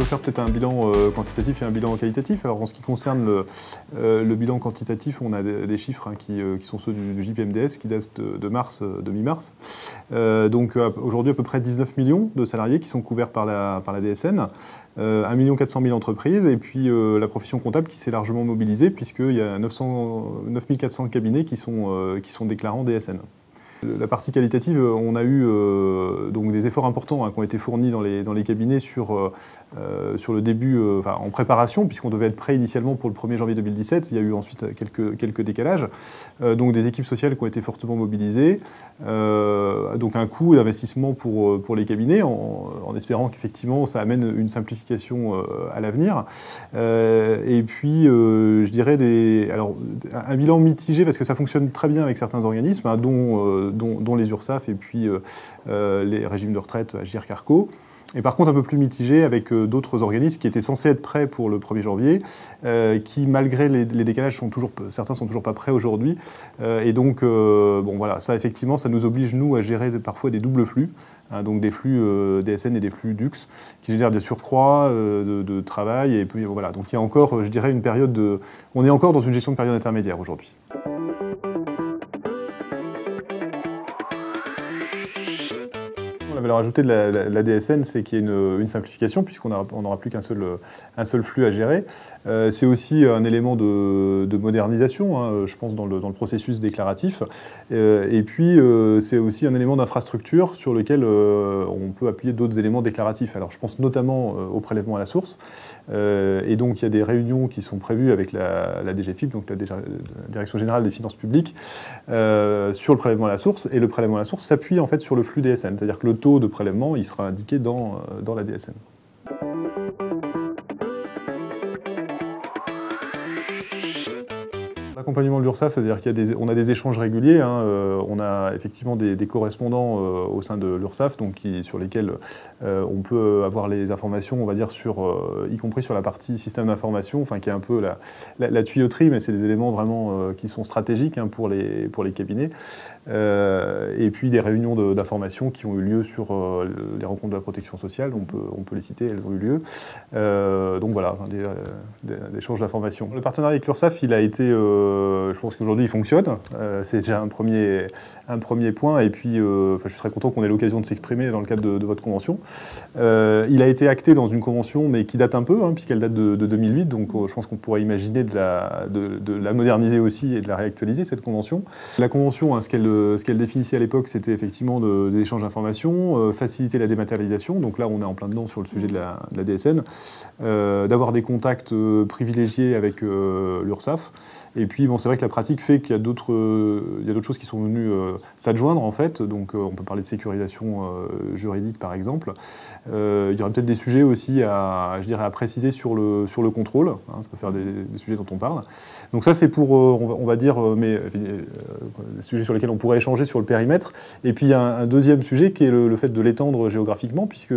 peut faire peut-être un bilan quantitatif et un bilan qualitatif. Alors en ce qui concerne le bilan quantitatif, on a des chiffres qui sont ceux du JPMDS qui datent de mi-mars. Donc aujourd'hui à peu près 19 millions de salariés qui sont couverts par la DSN, 1 400 000 entreprises et puis la profession comptable qui s'est largement mobilisée puisqu'il y a 9 400 cabinets qui sont déclarants DSN. La partie qualitative, on a eu donc des efforts importants qui ont été fournis dans les cabinets sur le début, en préparation, puisqu'on devait être prêt initialement pour le 1er janvier 2017. Il y a eu ensuite quelques décalages. Donc des équipes sociales qui ont été fortement mobilisées. Donc un coût d'investissement pour les cabinets, en espérant qu'effectivement ça amène une simplification à l'avenir. Et puis, je dirais, un bilan mitigé, parce que ça fonctionne très bien avec certains organismes, dont les URSSAF et puis les régimes de retraite Agir Carco. Et par contre un peu plus mitigé avec d'autres organismes qui étaient censés être prêts pour le 1er janvier, qui malgré les décalages, certains sont toujours pas prêts aujourd'hui. Et donc, bon voilà, ça effectivement, ça nous oblige nous à gérer parfois des doubles flux, donc des flux DSN et des flux DUX, qui génèrent des surcroîts de travail. Et puis voilà, donc il y a encore, je dirais, on est encore dans une gestion de période intermédiaire aujourd'hui. La valeur ajoutée de la DSN, c'est qu'il y a une simplification, puisqu'on n'aura plus qu'un seul flux à gérer. C'est aussi un élément de modernisation, je pense, dans le processus déclaratif. Et puis, c'est aussi un élément d'infrastructure sur lequel on peut appuyer d'autres éléments déclaratifs. Alors, je pense notamment au prélèvement à la source. Et donc, il y a des réunions qui sont prévues avec la DGFiP, donc la Direction Générale des Finances Publiques, sur le prélèvement à la source. Et le prélèvement à la source s'appuie en fait sur le flux DSN, c'est-à-dire que le taux de prélèvement, il sera indiqué dans la DSN. L'accompagnement de l'URSSAF, c'est-à-dire qu'on a des échanges réguliers, on a effectivement des correspondants au sein de l'URSSAF, sur lesquels on peut avoir les informations, on va dire, y compris sur la partie système d'information, qui est un peu la tuyauterie, mais c'est des éléments vraiment qui sont stratégiques pour les cabinets. Et puis des réunions d'information qui ont eu lieu sur les rencontres de la protection sociale, on peut les citer, elles ont eu lieu. Donc voilà, des échanges d'informations. Le partenariat avec l'URSSAF, il a été... je pense qu'aujourd'hui il fonctionne, c'est déjà un premier point, et puis je suis très content qu'on ait l'occasion de s'exprimer dans le cadre de votre convention. Il a été acté dans une convention, mais qui date un peu, puisqu'elle date de 2008, donc je pense qu'on pourrait imaginer de la moderniser aussi et de la réactualiser, cette convention. La convention, ce qu'elle définissait à l'époque, c'était effectivement des échanges d'informations, faciliter la dématérialisation, donc là on est en plein dedans sur le sujet de la DSN, d'avoir des contacts privilégiés avec l'URSSAF. Et puis, bon, c'est vrai que la pratique fait qu'il y a d'autres choses qui sont venues s'adjoindre, en fait. Donc, on peut parler de sécurisation juridique, par exemple. Il y aurait peut-être des sujets aussi à préciser sur le contrôle. Ça peut faire des sujets dont on parle. Donc ça, c'est pour, on va dire, des sujets sur lesquels on pourrait échanger sur le périmètre. Et puis, il y a un deuxième sujet qui est le fait de l'étendre géographiquement, puisque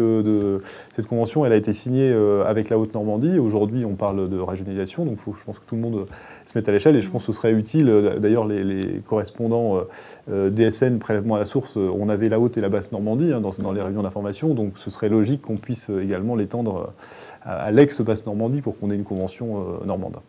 cette convention, elle a été signée avec la Haute-Normandie. Aujourd'hui, on parle de régionalisation. Donc, je pense que tout le monde se mette à l'échelle. Et je pense que ce serait utile, d'ailleurs les correspondants DSN, prélèvement à la source, on avait la Haute et la Basse Normandie dans les réunions d'information, donc ce serait logique qu'on puisse également l'étendre à l'ex-Basse Normandie pour qu'on ait une convention normande.